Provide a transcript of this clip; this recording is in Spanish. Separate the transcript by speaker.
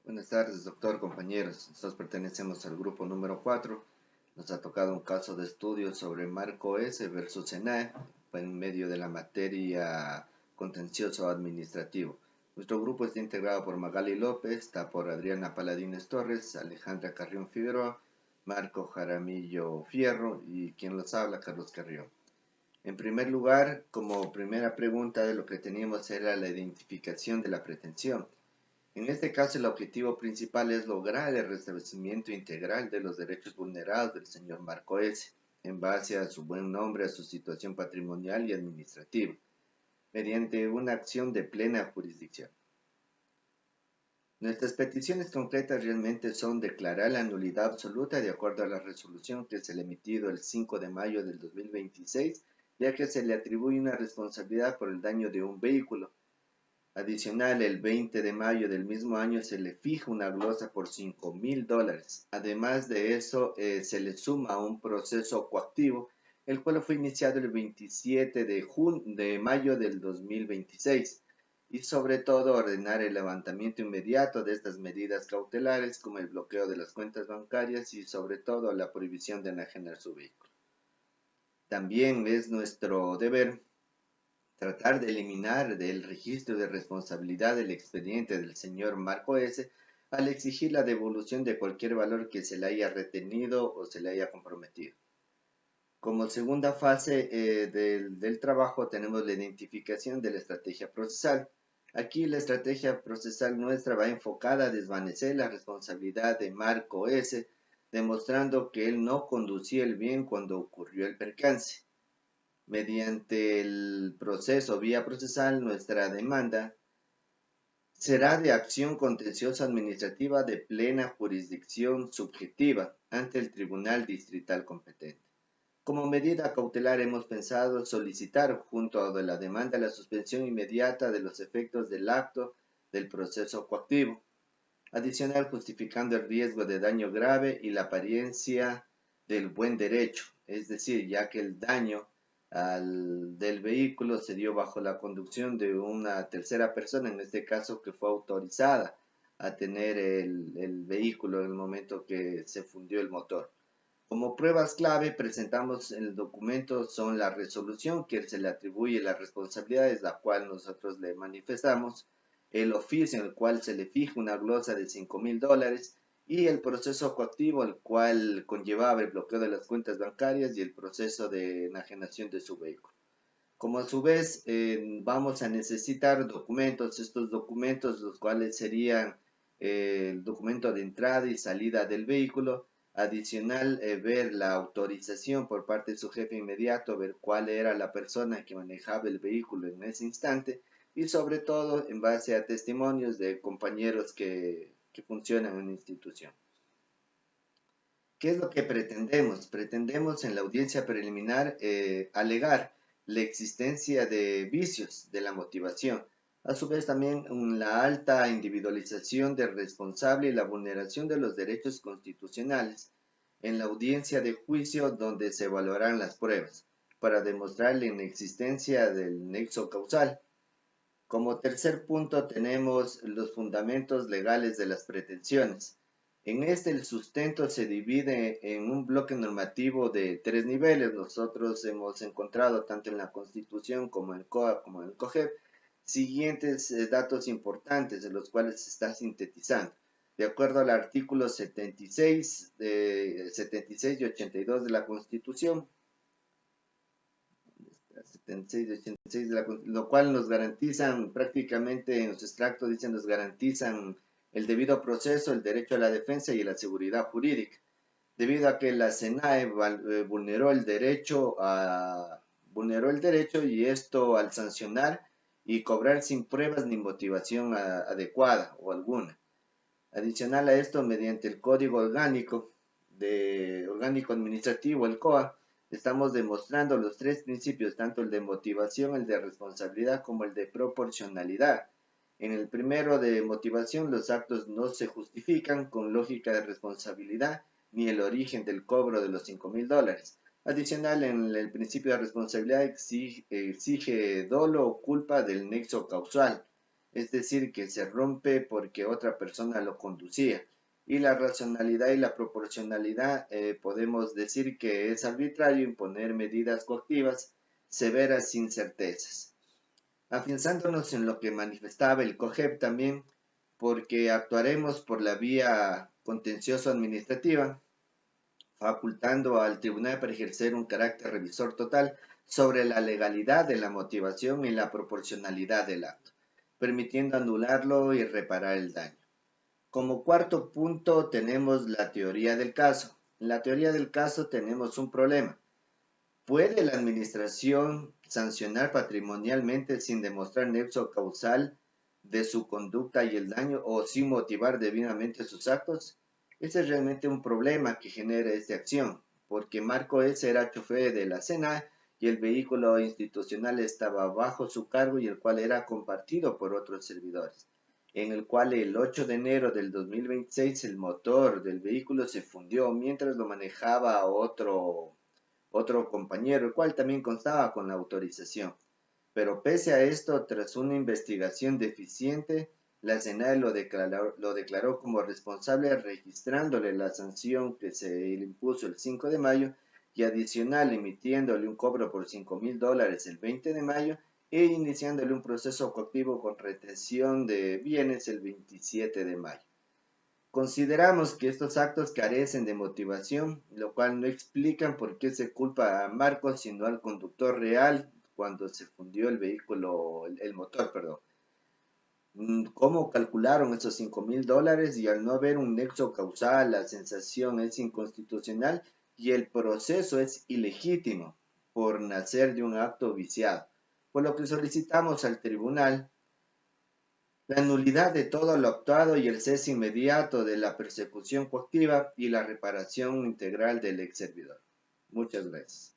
Speaker 1: Buenas tardes, doctor, compañeros. Nosotros pertenecemos al grupo número 4. Nos ha tocado un caso de estudio sobre Marco S. versus SENAE en medio de la materia contencioso administrativo. Nuestro grupo está integrado por Magali López, está por Adriana Paladines Torres, Alejandra Carrión Figueroa, Marco Jaramillo Fierro y quien los habla, Carlos Carrión. En primer lugar, como primera pregunta de lo que teníamos era la identificación de la pretensión. En este caso, el objetivo principal es lograr el restablecimiento integral de los derechos vulnerados del señor Marco S., en base a su buen nombre, a su situación patrimonial y administrativa, mediante una acción de plena jurisdicción. Nuestras peticiones concretas realmente son declarar la nulidad absoluta de acuerdo a la resolución que se le emitido el 5 de mayo del 2026, ya que se le atribuye una responsabilidad por el daño de un vehículo. Adicional, el 20 de mayo del mismo año se le fija una glosa por $5,000. Además de eso, se le suma un proceso coactivo, el cual fue iniciado el 27 de mayo del 2026, y sobre todo ordenar el levantamiento inmediato de estas medidas cautelares, como el bloqueo de las cuentas bancarias y sobre todo la prohibición de enajenar su vehículo. También es nuestro deber tratar de eliminar del registro de responsabilidad del expediente del señor Marco S. al exigir la devolución de cualquier valor que se le haya retenido o se le haya comprometido. Como segunda fase del trabajo tenemos la identificación de la estrategia procesal. Aquí la estrategia procesal nuestra va enfocada a desvanecer la responsabilidad de Marco S., demostrando que él no conducía el bien cuando ocurrió el percance. Mediante el proceso vía procesal, nuestra demanda será de acción contenciosa administrativa de plena jurisdicción subjetiva ante el Tribunal Distrital competente. Como medida cautelar hemos pensado solicitar junto a la demanda la suspensión inmediata de los efectos del acto del proceso coactivo, adicional justificando el riesgo de daño grave y la apariencia del buen derecho, es decir, ya que el daño del vehículo se dio bajo la conducción de una tercera persona, en este caso que fue autorizada a tener el vehículo en el momento que se fundió el motor. Como pruebas clave presentamos en el documento son la resolución que se le atribuye las responsabilidades, la cual nosotros le manifestamos, el oficio en el cual se le fija una glosa de $5,000 y el proceso coactivo, el cual conllevaba el bloqueo de las cuentas bancarias y el proceso de enajenación de su vehículo. Como a su vez vamos a necesitar documentos, estos documentos los cuales serían el documento de entrada y salida del vehículo, adicional ver la autorización por parte de su jefe inmediato, ver cuál era la persona que manejaba el vehículo en ese instante y sobre todo en base a testimonios de compañeros que funcionan en la institución. ¿Qué es lo que pretendemos? Pretendemos en la audiencia preliminar alegar la existencia de vicios de la motivación, a su vez también la alta individualización del responsable y la vulneración de los derechos constitucionales en la audiencia de juicio donde se evaluarán las pruebas para demostrar la inexistencia del nexo causal. Como tercer punto tenemos los fundamentos legales de las pretensiones. En este el sustento se divide en un bloque normativo de 3 niveles. Nosotros hemos encontrado tanto en la Constitución como en COA como en el COGEP siguientes datos importantes en los cuales se está sintetizando. De acuerdo al artículo 76 y 82 de la Constitución, 76 y 86 lo cual nos garantizan prácticamente en los extractos dicen nos garantizan el debido proceso, el derecho a la defensa y la seguridad jurídica, debido a que la SENAE vulneró el derecho y esto al sancionar y cobrar sin pruebas ni motivación adecuada o alguna. Adicional a esto, mediante el Código Orgánico Administrativo, el COA, estamos demostrando los tres principios, tanto el de motivación, el de responsabilidad, como el de proporcionalidad. En el primero de motivación, los actos no se justifican con lógica de responsabilidad ni el origen del cobro de los $5,000. Adicional, en el principio de responsabilidad exige dolo o culpa del nexo causal. es decir, que se rompe porque otra persona lo conducía. Y la racionalidad y la proporcionalidad podemos decir que es arbitrario imponer medidas coactivas severas sin certezas. Afianzándonos en lo que manifestaba el COGEP también, porque actuaremos por la vía contencioso-administrativa, facultando al tribunal para ejercer un carácter revisor total sobre la legalidad de la motivación y la proporcionalidad del acto, permitiendo anularlo y reparar el daño. Como cuarto punto tenemos la teoría del caso. En la teoría del caso tenemos un problema. ¿Puede la administración sancionar patrimonialmente sin demostrar nexo causal de su conducta y el daño o sin motivar debidamente sus actos? Ese es realmente un problema que genera esta acción, porque Marco S. era chofer de la SENA y el vehículo institucional estaba bajo su cargo y el cual era compartido por otros servidores, en el cual el 8 de enero del 2026 el motor del vehículo se fundió mientras lo manejaba otro compañero, el cual también constaba con la autorización. Pero pese a esto, tras una investigación deficiente, la SENAE lo declaró como responsable registrándole la sanción que se le impuso el 5 de mayo y adicional emitiéndole un cobro por $5,000 el 20 de mayo e iniciándole un proceso coactivo con retención de bienes el 27 de mayo. Consideramos que estos actos carecen de motivación, lo cual no explican por qué se culpa a Marcos sino al conductor real cuando se fundió el vehículo, el motor, perdón. ¿Cómo calcularon esos $5,000? Y al no haber un nexo causal, la sensación es inconstitucional y el proceso es ilegítimo por nacer de un acto viciado. Por lo que solicitamos al tribunal la nulidad de todo lo actuado y el cese inmediato de la persecución coactiva y la reparación integral del ex servidor. Muchas gracias.